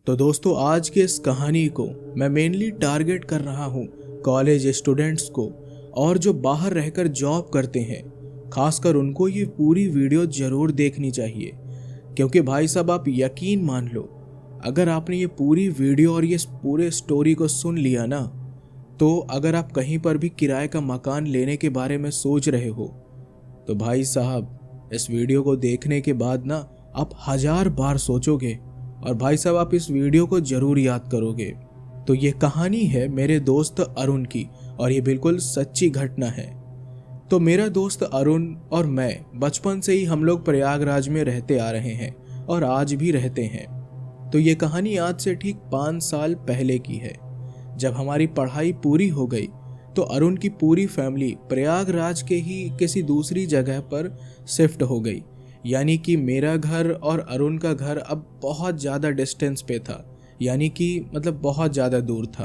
तो दोस्तों, आज की इस कहानी को मैं मेनली टारगेट कर रहा हूँ कॉलेज स्टूडेंट्स को, और जो बाहर रहकर जॉब करते हैं, खासकर उनको ये पूरी वीडियो ज़रूर देखनी चाहिए। क्योंकि भाई साहब, आप यकीन मान लो, अगर आपने ये पूरी वीडियो और ये पूरे स्टोरी को सुन लिया ना, तो अगर आप कहीं पर भी किराए का मकान लेने के बारे में सोच रहे हो, तो भाई साहब इस वीडियो को देखने के बाद ना आप 1000 बार सोचोगे, और भाई साहब आप इस वीडियो को ज़रूर याद करोगे। तो ये कहानी है मेरे दोस्त अरुण की, और ये बिल्कुल सच्ची घटना है। तो मेरा दोस्त अरुण और मैं बचपन से ही हम लोग प्रयागराज में रहते आ रहे हैं और आज भी रहते हैं। तो ये कहानी आज से ठीक 5 साल पहले की है। जब हमारी पढ़ाई पूरी हो गई तो अरुण की पूरी फैमिली प्रयागराज के ही किसी दूसरी जगह पर शिफ्ट हो गई। यानी कि मेरा घर और अरुण का घर अब बहुत ज़्यादा डिस्टेंस पे था, यानी कि मतलब बहुत ज़्यादा दूर था।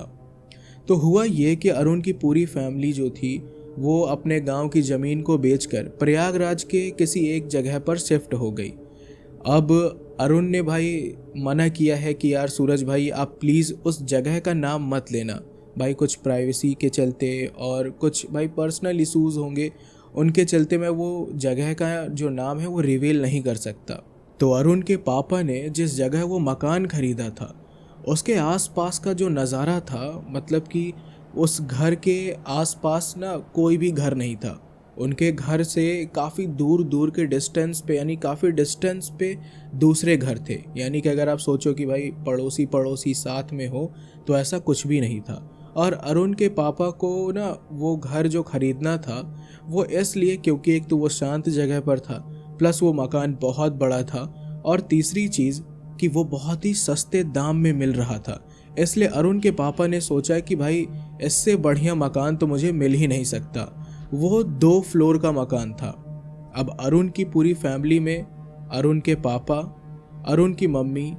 तो हुआ ये कि अरुण की पूरी फैमिली जो थी वो अपने गांव की ज़मीन को बेचकर प्रयागराज के किसी एक जगह पर शिफ्ट हो गई। अब अरुण ने भाई मना किया है कि यार सूरज भाई, आप प्लीज़ उस जगह का नाम मत लेना भाई, कुछ प्राइवेसी के चलते और कुछ भाई पर्सनल इश्यूज होंगे, उनके चलते मैं वो जगह का जो नाम है वो रिवील नहीं कर सकता। तो अरुण के पापा ने जिस जगह वो मकान खरीदा था, उसके आसपास का जो नज़ारा था, मतलब कि उस घर के आसपास ना कोई भी घर नहीं था। उनके घर से काफ़ी दूर दूर के डिस्टेंस पे, यानी काफ़ी डिस्टेंस पे दूसरे घर थे। यानी कि अगर आप सोचो कि भाई पड़ोसी पड़ोसी साथ में हो, तो ऐसा कुछ भी नहीं था। और अरुण के पापा को ना वो घर जो खरीदना था वो इसलिए क्योंकि एक तो वो शांत जगह पर था, प्लस वो मकान बहुत बड़ा था, और तीसरी चीज़ कि वो बहुत ही सस्ते दाम में मिल रहा था। इसलिए अरुण के पापा ने सोचा कि भाई इससे बढ़िया मकान तो मुझे मिल ही नहीं सकता। वो 2 फ्लोर का मकान था। अब अरुण की पूरी फैमिली में अरुण के पापा, अरुण की मम्मी,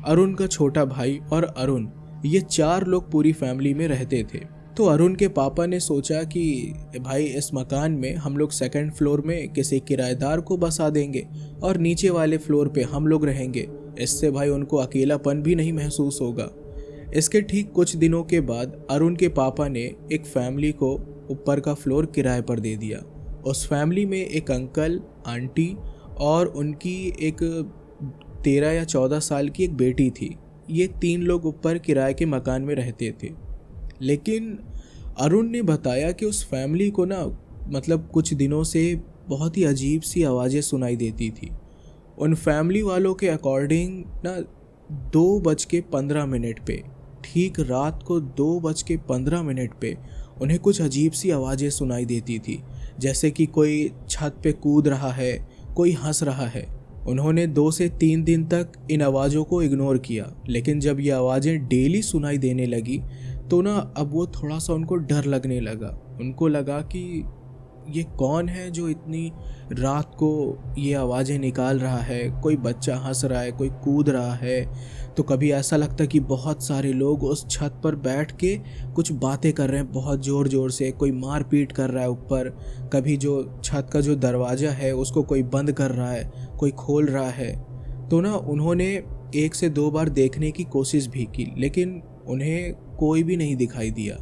अरुण का छोटा भाई और अरुण, ये 4 लोग पूरी फैमिली में रहते थे। तो अरुण के पापा ने सोचा कि भाई इस मकान में हम लोग 2nd फ्लोर में किसी किराएदार को बसा देंगे और नीचे वाले फ्लोर पे हम लोग रहेंगे। इससे भाई उनको अकेलापन भी नहीं महसूस होगा। इसके ठीक कुछ दिनों के बाद अरुण के पापा ने एक फैमिली को ऊपर का फ्लोर किराए पर दे दिया। उस फैमिली में एक अंकल, आंटी और उनकी एक 13 या 14 साल की एक बेटी थी। ये 3 लोग ऊपर किराए के मकान में रहते थे। लेकिन अरुण ने बताया कि उस फैमिली को ना मतलब कुछ दिनों से बहुत ही अजीब सी आवाज़ें सुनाई देती थी। उन फैमिली वालों के अकॉर्डिंग ना 2:15 पे, ठीक रात को 2:15 पे उन्हें कुछ अजीब सी आवाज़ें सुनाई देती थी, जैसे कि कोई छत पे कूद रहा है, कोई हंस रहा है। उन्होंने 2 से 3 दिन तक इन आवाज़ों को इग्नोर किया, लेकिन जब ये आवाज़ें डेली सुनाई देने लगी तो ना अब वो थोड़ा सा उनको डर लगने लगा। उनको लगा कि ये कौन है जो इतनी रात को ये आवाज़ें निकाल रहा है, कोई बच्चा हंस रहा है, कोई कूद रहा है। तो कभी ऐसा लगता कि बहुत सारे लोग उस छत पर बैठ के कुछ बातें कर रहे हैं बहुत ज़ोर ज़ोर से, कोई मार पीट कर रहा है ऊपर। कभी जो छत का जो दरवाज़ा है उसको कोई बंद कर रहा है, कोई खोल रहा है। तो ना उन्होंने 1 से 2 बार देखने की कोशिश भी की, लेकिन उन्हें कोई भी नहीं दिखाई दिया।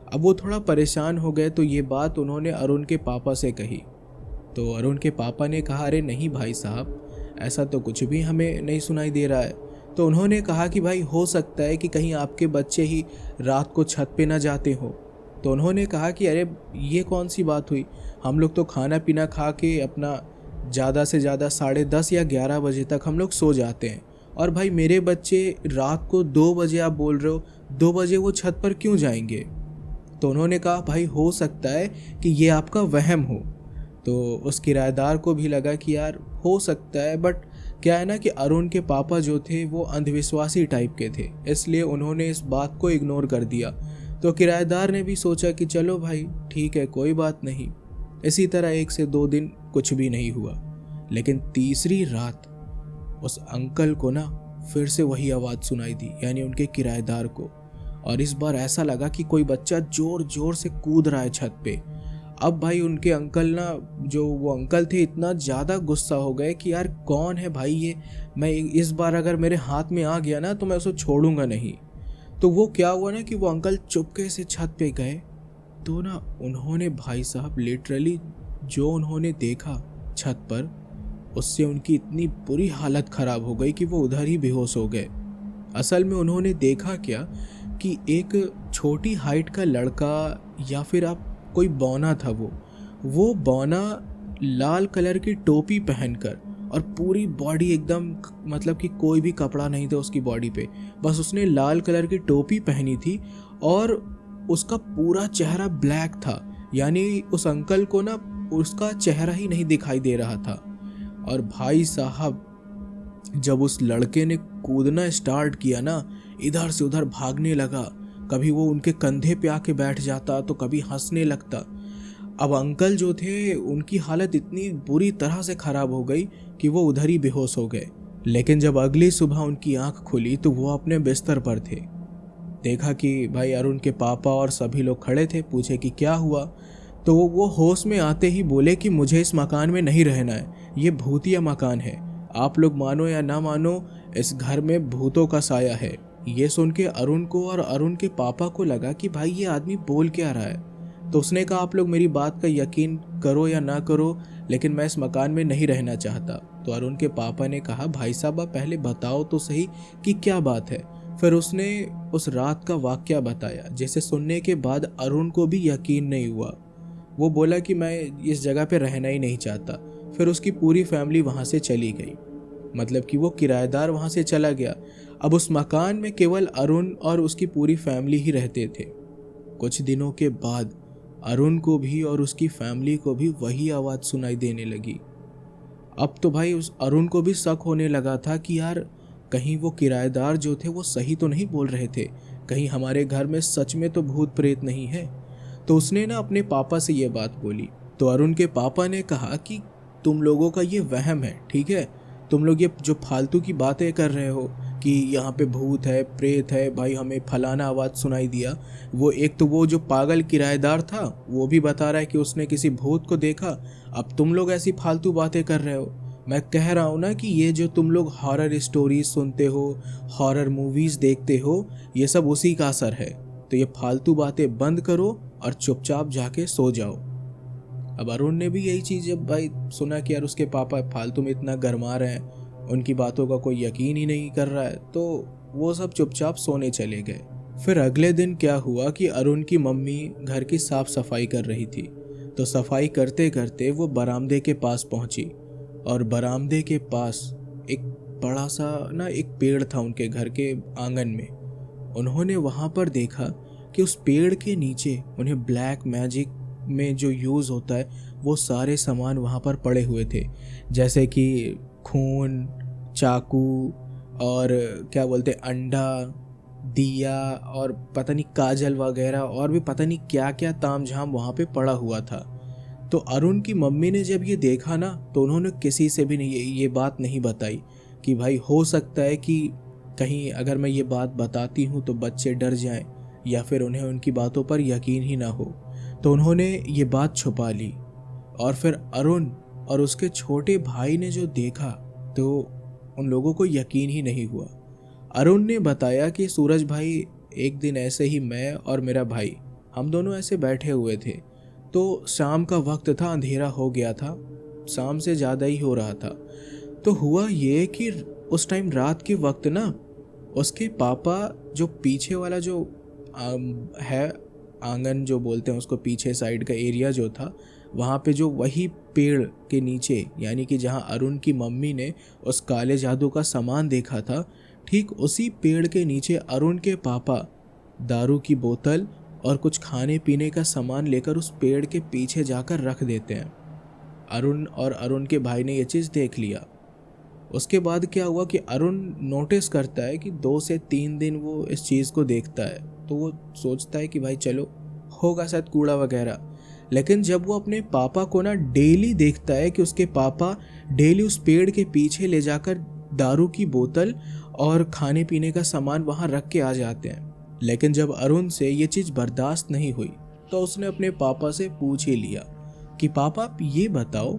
अब वो थोड़ा परेशान हो गए, तो ये बात उन्होंने अरुण के पापा से कही। तो अरुण के पापा ने कहा, अरे नहीं भाई साहब, ऐसा तो कुछ भी हमें नहीं सुनाई दे रहा है। तो उन्होंने कहा कि भाई हो सकता है कि कहीं आपके बच्चे ही रात को छत पे ना जाते हो। तो उन्होंने कहा कि अरे ये कौन सी बात हुई, हम लोग तो खाना पीना खा के अपना ज़्यादा से ज़्यादा 10:30 या 11 बजे तक हम लोग सो जाते हैं, और भाई मेरे बच्चे रात को 2 बजे, आप बोल रहे हो 2 बजे वो छत पर क्यों जाएंगे। तो उन्होंने कहा भाई हो सकता है कि ये आपका वहम हो। तो उस किराएदार को भी लगा कि यार हो सकता है, बट क्या है ना कि अरुण के पापा जो थे वो अंधविश्वासी टाइप के थे, इसलिए उन्होंने इस बात को इग्नोर कर दिया। तो किराएदार ने भी सोचा कि चलो भाई ठीक है, कोई बात नहीं। इसी तरह 1 से 2 दिन कुछ भी नहीं हुआ। लेकिन तीसरी रात उस अंकल को ना फिर से वही आवाज़ सुनाई दी, यानी उनके किराएदार को। और इस बार ऐसा लगा कि कोई बच्चा जोर जोर से कूद रहा है छत पे। अब भाई उनके अंकल ना, जो वो अंकल थे, इतना ज़्यादा गुस्सा हो गए कि यार कौन है भाई ये, मैं इस बार अगर मेरे हाथ में आ गया ना तो मैं उसको छोड़ूंगा नहीं। तो वो क्या हुआ ना कि वो अंकल चुपके से छत पे गए, तो ना उन्होंने भाई साहब लिटरली जो उन्होंने देखा छत पर, उससे उनकी इतनी बुरी हालत ख़राब हो गई कि वो उधर ही बेहोश हो गए। असल में उन्होंने देखा क्या कि एक छोटी हाइट का लड़का, या फिर आप कोई बौना था, वो बौना लाल कलर की टोपी पहनकर और पूरी बॉडी एकदम, मतलब कि कोई भी कपड़ा नहीं था उसकी बॉडी पे, बस उसने लाल कलर की टोपी पहनी थी और उसका पूरा चेहरा ब्लैक था। यानी उस अंकल को ना उसका चेहरा ही नहीं दिखाई दे रहा था। और भाई साहब जब उस लड़के ने कूदना स्टार्ट किया ना, इधर से उधर भागने लगा, कभी वो उनके कंधे पे आके बैठ जाता तो कभी हंसने लगता। अब अंकल जो थे उनकी हालत इतनी बुरी तरह से खराब हो गई कि वो उधर ही बेहोश हो गए। लेकिन जब अगली सुबह उनकी आंख खुली तो वो अपने बिस्तर पर थे। देखा कि भाई अरुण के पापा और सभी लोग खड़े थे। पूछे कि क्या हुआ, तो वो होश में आते ही बोले कि मुझे इस मकान में नहीं रहना है, ये भूतिया मकान है, आप लोग मानो या ना मानो इस घर में भूतों का साया है। ये सुन के अरुण को और अरुण के पापा को लगा कि भाई ये आदमी बोल क्या रहा है। तो उसने कहा आप लोग मेरी बात का यकीन करो या ना करो, लेकिन मैं इस मकान में नहीं रहना चाहता। तो अरुण के पापा ने कहा भाई साहब आप पहले बताओ तो सही कि क्या बात है। फिर उसने उस रात का वाकया बताया, जिसे सुनने के बाद अरुण को भी यकीन नहीं हुआ। वो बोला कि मैं इस जगह पे रहना ही नहीं चाहता। फिर उसकी पूरी फैमिली वहाँ से चली गई, मतलब कि वो किराएदार वहाँ से चला गया। अब उस मकान में केवल अरुण और उसकी पूरी फैमिली ही रहते थे। कुछ दिनों के बाद अरुण को भी और उसकी फैमिली को भी वही आवाज़ सुनाई देने लगी। अब तो भाई उस अरुण को भी शक होने लगा था कि यार कहीं वो किराएदार जो थे वो सही तो नहीं बोल रहे थे, कहीं हमारे घर में सच में तो भूत प्रेत नहीं है। तो उसने ना अपने पापा से ये बात बोली। तो अरुण के पापा ने कहा कि तुम लोगों का ये वहम है, ठीक है, तुम लोग ये जो फालतू की बातें कर रहे हो कि यहाँ पे भूत है प्रेत है, भाई हमें फलाना आवाज़ सुनाई दिया। वो एक तो वो जो पागल किराएदार था वो भी बता रहा है कि उसने किसी भूत को देखा, अब तुम लोग ऐसी फालतू बातें कर रहे हो। मैं कह रहा हूँ ना कि ये जो तुम लोग हॉरर स्टोरीज सुनते हो, हॉरर मूवीज़ देखते हो, ये सब उसी का असर है। तो ये फालतू बातें बंद करो और चुपचाप जाके सो जाओ। अब अरुण ने भी यही चीज़ जब भाई सुना कि यार उसके पापा फालतू में इतना गरमा रहे हैं, उनकी बातों का कोई यकीन ही नहीं कर रहा है, तो वो सब चुपचाप सोने चले गए। फिर अगले दिन क्या हुआ कि अरुण की मम्मी घर की साफ सफाई कर रही थी। तो सफाई करते करते वो बरामदे के पास पहुंची, और बरामदे के पास एक बड़ा सा ना एक पेड़ था उनके घर के आंगन में। उन्होंने वहाँ पर देखा कि उस पेड़ के नीचे उन्हें ब्लैक मैजिक में जो यूज़ होता है वो सारे सामान वहाँ पर पड़े हुए थे, जैसे कि खून, चाकू और क्या बोलते अंडा, दिया और पता नहीं काजल वगैरह, और भी पता नहीं क्या क्या तामझाम वहाँ पे पड़ा हुआ था। तो अरुण की मम्मी ने जब ये देखा ना तो उन्होंने किसी से भी नहीं ये बात नहीं बताई कि भाई हो सकता है कि कहीं अगर मैं ये बात बताती हूँ तो बच्चे डर जाएं या फिर उन्हें उनकी बातों पर यकीन ही ना हो। तो उन्होंने ये बात छुपा ली। और फिर अरुण और उसके छोटे भाई ने जो देखा तो उन लोगों को यकीन ही नहीं हुआ। अरुण ने बताया कि सूरज भाई, एक दिन ऐसे ही मैं और मेरा भाई हम दोनों ऐसे बैठे हुए थे, तो शाम का वक्त था, अंधेरा हो गया था, शाम से ज़्यादा ही हो रहा था। तो हुआ ये कि उस टाइम रात के वक्त ना उसके पापा जो पीछे वाला जो है आंगन जो बोलते हैं उसको, पीछे साइड का एरिया जो था, वहाँ पे जो वही पेड़ के नीचे, यानी कि जहाँ अरुण की मम्मी ने उस काले जादू का सामान देखा था, ठीक उसी पेड़ के नीचे अरुण के पापा दारू की बोतल और कुछ खाने पीने का सामान लेकर उस पेड़ के पीछे जाकर रख देते हैं। अरुण और अरुण के भाई ने ये चीज़ देख लिया। उसके बाद क्या हुआ कि अरुण नोटिस करता है कि 2 से 3 दिन वो इस चीज़ को देखता है, तो वो सोचता है कि भाई चलो होगा शायद कूड़ा वगैरह। लेकिन जब वो अपने पापा को ना डेली देखता है कि उसके पापा डेली उस पेड़ के पीछे ले जाकर दारू की बोतल और खाने पीने का सामान वहाँ रख के आ जाते हैं। लेकिन जब अरुण से ये चीज़ बर्दाश्त नहीं हुई तो उसने अपने पापा से पूछ ही लिया कि पापा आप ये बताओ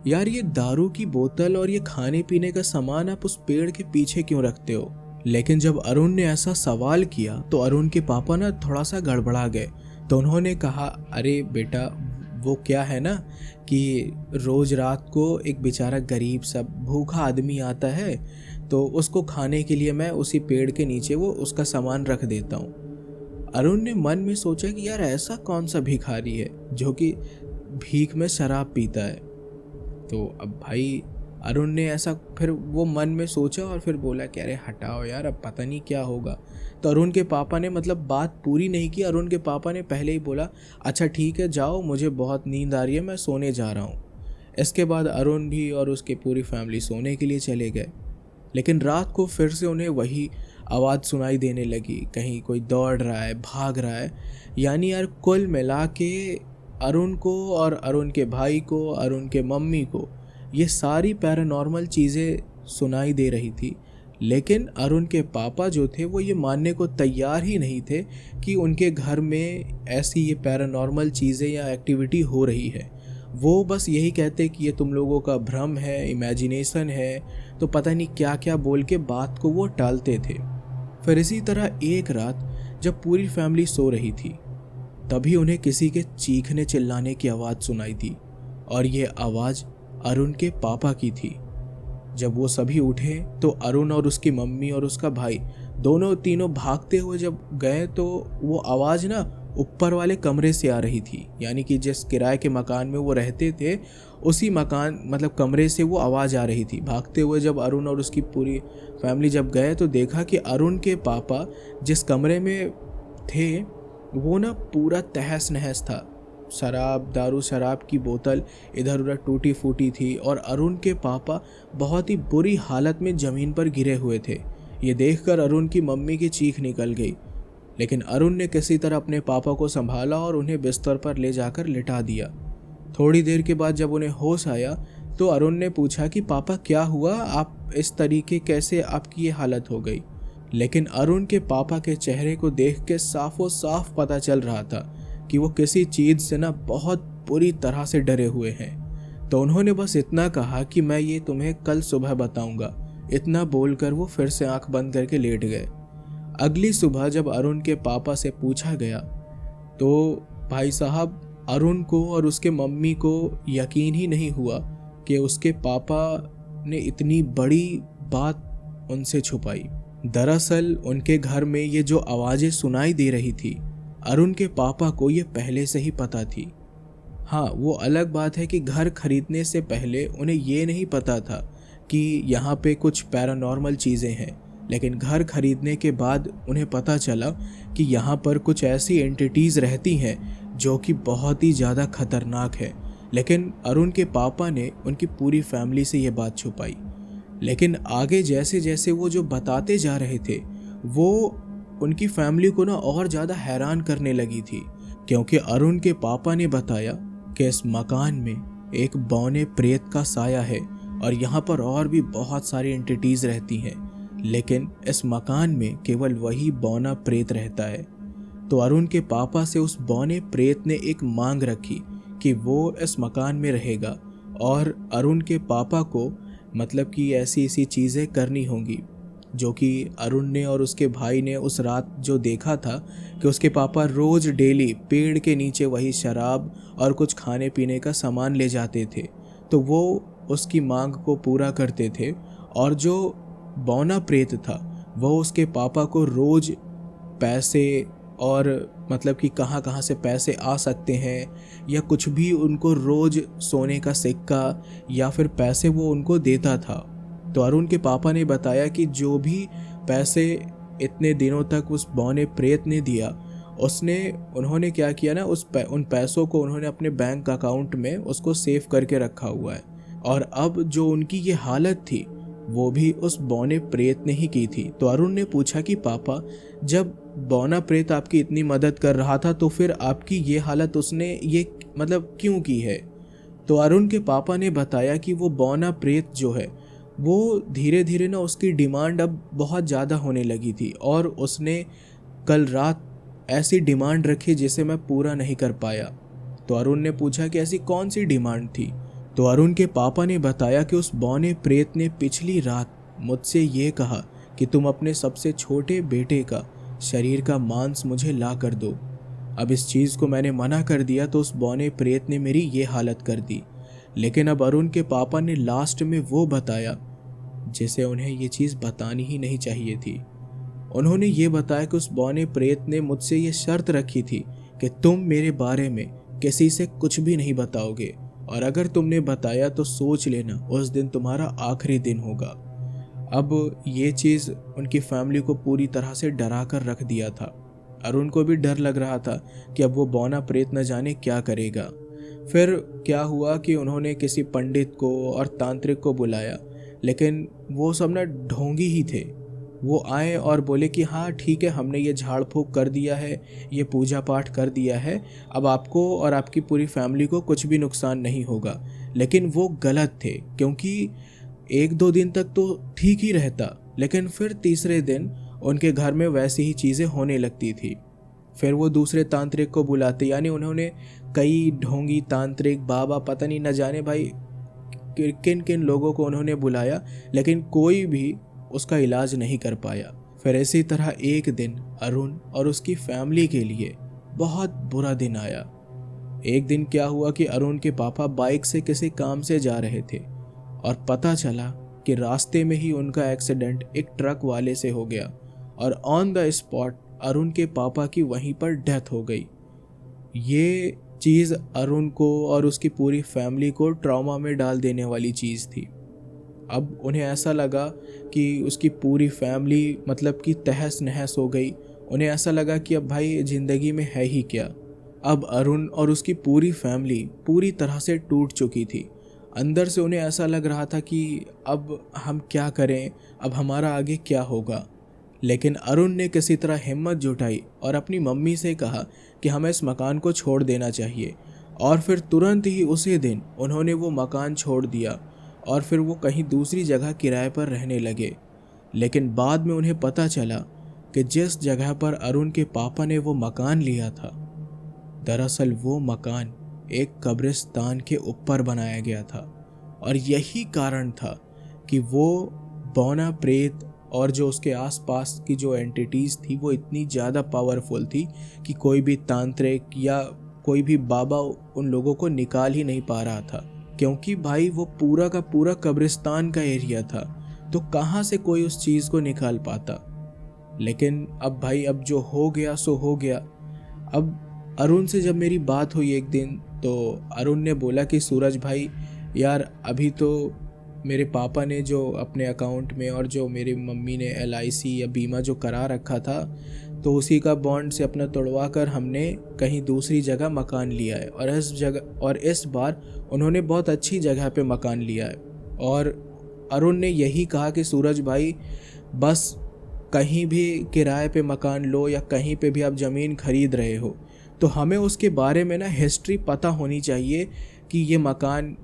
यार, ये दारू की बोतल और ये खाने पीने का सामान आप उस पेड़ के पीछे क्यों रखते हो। लेकिन जब अरुण ने ऐसा सवाल किया तो अरुण के पापा ना थोड़ा सा गड़बड़ा गए। तो उन्होंने कहा, अरे बेटा वो क्या है ना कि रोज रात को एक बेचारा गरीब सा भूखा आदमी आता है, तो उसको खाने के लिए मैं उसी पेड़ के नीचे वो उसका सामान रख देता हूँ। अरुण ने मन में सोचा कि यार ऐसा कौन सा भिखारी है जो कि भीख में शराब पीता है। तो अब भाई अरुण ने ऐसा फिर वो मन में सोचा और फिर बोला कि अरे हटाओ यार, अब पता नहीं क्या होगा। तो अरुण के पापा ने मतलब बात पूरी नहीं की। अरुण के पापा ने पहले ही बोला, अच्छा ठीक है जाओ, मुझे बहुत नींद आ रही है, मैं सोने जा रहा हूँ। इसके बाद अरुण भी और उसकी पूरी फैमिली सोने के लिए चले गए। लेकिन रात को फिर से उन्हें वही आवाज़ सुनाई देने लगी, कहीं कोई दौड़ रहा है, भाग रहा है। यानी यार कुल मिला के अरुण को और अरुण के भाई को, अरुण के मम्मी को ये सारी पैरानॉर्मल चीज़ें सुनाई दे रही थी। लेकिन अरुण के पापा जो थे वो ये मानने को तैयार ही नहीं थे कि उनके घर में ऐसी ये पैरानॉर्मल चीज़ें या एक्टिविटी हो रही है। वो बस यही कहते कि ये तुम लोगों का भ्रम है, इमेजिनेशन है, तो पता नहीं क्या क्या बोल के बात को वो टालते थे। फिर इसी तरह एक रात जब पूरी फैमिली सो रही थी तभी उन्हें किसी के चीखने चिल्लाने की आवाज़ सुनाई दी, और ये आवाज़ अरुण के पापा की थी। जब वो सभी उठे तो अरुण और उसकी मम्मी और उसका भाई दोनों तीनों भागते हुए जब गए तो वो आवाज़ ना ऊपर वाले कमरे से आ रही थी। यानी कि जिस किराए के मकान में वो रहते थे उसी मकान मतलब कमरे से वो आवाज़ आ रही थी। भागते हुए जब अरुण और उसकी पूरी फैमिली जब गए तो देखा कि अरुण के पापा जिस कमरे में थे वो ना पूरा तहस नहस था। दारू शराब की बोतल इधर उधर टूटी फूटी थी और अरुण के पापा बहुत ही बुरी हालत में ज़मीन पर गिरे हुए थे। ये देखकर अरुण की मम्मी की चीख निकल गई। लेकिन अरुण ने किसी तरह अपने पापा को संभाला और उन्हें बिस्तर पर ले जाकर लिटा दिया। थोड़ी देर के बाद जब उन्हें होश आया तो अरुण ने पूछा कि पापा क्या हुआ, आप इस तरीके कैसे आपकी ये हालत हो गई। लेकिन अरुण के पापा के चेहरे को देख के साफो साफ पता चल रहा था कि वो किसी चीज़ से ना बहुत बुरी तरह से डरे हुए हैं। तो उन्होंने बस इतना कहा कि मैं ये तुम्हें कल सुबह बताऊंगा। इतना बोलकर वो फिर से आंख बंद करके लेट गए। अगली सुबह जब अरुण के पापा से पूछा गया तो भाई साहब अरुण को और उसके मम्मी को यकीन ही नहीं हुआ कि उसके पापा ने इतनी बड़ी बात उनसे छुपाई। दरअसल उनके घर में ये जो आवाज़ें सुनाई दे रही थी अरुण के पापा को ये पहले से ही पता थी। हाँ, वो अलग बात है कि घर खरीदने से पहले उन्हें ये नहीं पता था कि यहाँ पे कुछ पैरानॉर्मल चीज़ें हैं। लेकिन घर खरीदने के बाद उन्हें पता चला कि यहाँ पर कुछ ऐसी एंटिटीज़ रहती हैं जो कि बहुत ही ज़्यादा खतरनाक है। लेकिन अरुण के पापा ने उनकी पूरी फैमिली से ये बात छुपाई। लेकिन आगे जैसे जैसे वो जो बताते जा रहे थे वो उनकी फैमिली को ना और ज़्यादा हैरान करने लगी थी, क्योंकि अरुण के पापा ने बताया कि इस मकान में एक बौने प्रेत का साया है और यहाँ पर और भी बहुत सारी एंटिटीज़ रहती हैं, लेकिन इस मकान में केवल वही बौना प्रेत रहता है। तो अरुण के पापा से उस बौने प्रेत ने एक मांग रखी कि वो इस मकान में रहेगा और अरुण के पापा को मतलब कि ऐसी ऐसी चीज़ें करनी होंगी जो कि अरुण ने और उसके भाई ने उस रात जो देखा था कि उसके पापा रोज़ डेली पेड़ के नीचे वही शराब और कुछ खाने पीने का सामान ले जाते थे। तो वो उसकी मांग को पूरा करते थे और जो बौना प्रेत था वो उसके पापा को रोज़ पैसे और मतलब कि कहाँ कहाँ से पैसे आ सकते हैं या कुछ भी उनको रोज़ सोने का सिक्का या फिर पैसे वो उनको देता था। तो अरुण के पापा ने बताया कि जो भी पैसे इतने दिनों तक उस बौने प्रेत ने दिया उन्होंने क्या किया ना उन पैसों को उन्होंने अपने बैंक अकाउंट में उसको सेव करके रखा हुआ है। और अब जो उनकी ये हालत थी वो भी उस बौने प्रेत ने ही की थी। तो अरुण ने पूछा कि पापा जब बौना प्रेत आपकी इतनी मदद कर रहा था तो फिर आपकी ये हालत उसने ये मतलब क्यों की है। तो अरुण के पापा ने बताया कि वो बौना प्रेत जो है वो धीरे धीरे ना उसकी डिमांड अब बहुत ज़्यादा होने लगी थी और उसने कल रात ऐसी डिमांड रखी जिसे मैं पूरा नहीं कर पाया। तो अरुण ने पूछा कि ऐसी कौन सी डिमांड थी। तो अरुण के पापा ने बताया कि उस बौने प्रेत ने पिछली रात मुझसे ये कहा कि तुम अपने सबसे छोटे बेटे का शरीर का मांस मुझे ला कर दो। अब इस चीज़ को मैंने मना कर दिया तो उस बौने प्रेत ने मेरी ये हालत कर दी। लेकिन अब अरुण के पापा ने लास्ट में वो बताया जिसे उन्हें ये चीज़ बतानी ही नहीं चाहिए थी। उन्होंने ये बताया कि उस बौने प्रेत ने मुझसे ये शर्त रखी थी कि तुम मेरे बारे में किसी से कुछ भी नहीं बताओगे, और अगर तुमने बताया तो सोच लेना उस दिन तुम्हारा आखिरी दिन होगा। अब ये चीज़ उनकी फैमिली को पूरी तरह से डरा कर रख दिया था। अरुण को भी डर लग रहा था कि अब वो बौना प्रेत न जाने क्या करेगा। फिर क्या हुआ कि उन्होंने किसी पंडित को और तांत्रिक को बुलाया, लेकिन वो सब ना ढोंगी ही थे। वो आए और बोले कि हाँ ठीक है, हमने ये झाड़ फूक कर दिया है, ये पूजा पाठ कर दिया है, अब आपको और आपकी पूरी फैमिली को कुछ भी नुकसान नहीं होगा। लेकिन वो गलत थे, क्योंकि 1-2 दिन तक तो ठीक ही रहता, लेकिन फिर तीसरे दिन उनके घर में वैसी ही चीज़ें होने लगती थी। फिर वो दूसरे तांत्रिक को बुलाते, यानी उन्होंने कई ढोंगी तांत्रिक बाबा पता नहीं न जाने भाई किन किन लोगों को उन्होंने बुलाया, लेकिन कोई भी उसका इलाज नहीं कर पाया। फिर इसी तरह एक दिन अरुण और उसकी फैमिली के लिए बहुत बुरा दिन आया। एक दिन क्या हुआ कि अरुण के पापा बाइक से किसी काम से जा रहे थे और पता चला कि रास्ते में ही उनका एक्सीडेंट एक ट्रक वाले से हो गया और ऑन द स्पॉट अरुण के पापा की वहीं पर डेथ हो गई। ये चीज़ अरुण को और उसकी पूरी फैमिली को ट्रॉमा में डाल देने वाली चीज़ थी। अब उन्हें ऐसा लगा कि उसकी पूरी फैमिली मतलब कि तहस नहस हो गई। उन्हें ऐसा लगा कि अब भाई ज़िंदगी में है ही क्या। अब अरुण और उसकी पूरी फैमिली पूरी तरह से टूट चुकी थी। अंदर से उन्हें ऐसा लग रहा था कि अब हम क्या करें, अब हमारा आगे क्या होगा। लेकिन अरुण ने किसी तरह हिम्मत जुटाई और अपनी मम्मी से कहा कि हमें इस मकान को छोड़ देना चाहिए, और फिर तुरंत ही उसी दिन उन्होंने वो मकान छोड़ दिया और फिर वो कहीं दूसरी जगह किराए पर रहने लगे। लेकिन बाद में उन्हें पता चला कि जिस जगह पर अरुण के पापा ने वो मकान लिया था, दरअसल वो मकान एक कब्रिस्तान के ऊपर बनाया गया था। और यही कारण था कि वो बौना प्रेत और जो उसके आसपास की जो एंटिटीज़ थी वो इतनी ज़्यादा पावरफुल थी कि कोई भी तांत्रिक या कोई भी बाबा उन लोगों को निकाल ही नहीं पा रहा था, क्योंकि भाई वो पूरा का पूरा कब्रिस्तान का एरिया था, तो कहाँ से कोई उस चीज़ को निकाल पाता। लेकिन अब भाई अब जो हो गया सो हो गया। अब अरुण से जब मेरी बात हुई एक दिन, तो अरुण ने बोला कि सूरज भाई यार, अभी तो मेरे पापा ने जो अपने अकाउंट में और जो मेरी मम्मी ने LIC या बीमा जो करा रखा था, तो उसी का बॉन्ड से अपना तोड़वा कर हमने कहीं दूसरी जगह मकान लिया है। और इस बार उन्होंने बहुत अच्छी जगह पे मकान लिया है। और अरुण ने यही कहा कि सूरज भाई, बस कहीं भी किराए पे मकान लो या कहीं पे भी आप ज़मीन खरीद रहे हो, तो हमें उसके बारे में ना हिस्ट्री पता होनी चाहिए कि ये मकान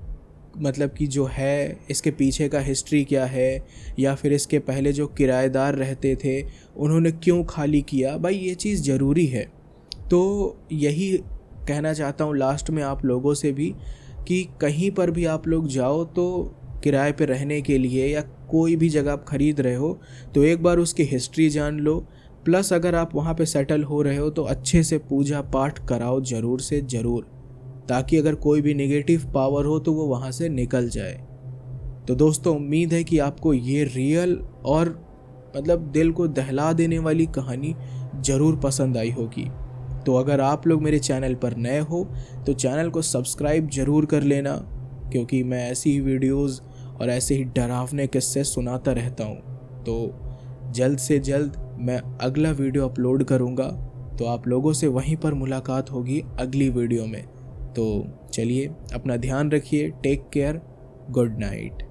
मतलब कि जो है इसके पीछे का हिस्ट्री क्या है, या फिर इसके पहले जो किराएदार रहते थे उन्होंने क्यों खाली किया। भाई ये चीज़ ज़रूरी है। तो यही कहना चाहता हूँ लास्ट में आप लोगों से भी कि कहीं पर भी आप लोग जाओ तो किराए पे रहने के लिए या कोई भी जगह आप ख़रीद रहे हो तो एक बार उसकी हिस्ट्री जान लो। प्लस अगर आप वहाँ पे सेटल हो रहे हो तो अच्छे से पूजा पाठ कराओ ज़रूर से ज़रूर, ताकि अगर कोई भी नेगेटिव पावर हो तो वो वहाँ से निकल जाए। तो दोस्तों, उम्मीद है कि आपको ये रियल और मतलब दिल को दहला देने वाली कहानी ज़रूर पसंद आई होगी। तो अगर आप लोग मेरे चैनल पर नए हो तो चैनल को सब्सक्राइब ज़रूर कर लेना, क्योंकि मैं ऐसी ही वीडियोज़ और ऐसे ही डरावने किस्से सुनाता रहता हूँ। तो जल्द से जल्द मैं अगला वीडियो अपलोड करूँगा, तो आप लोगों से वहीं पर मुलाकात होगी अगली वीडियो में। तो चलिए, अपना ध्यान रखिए, टेक केयर, गुड नाइट।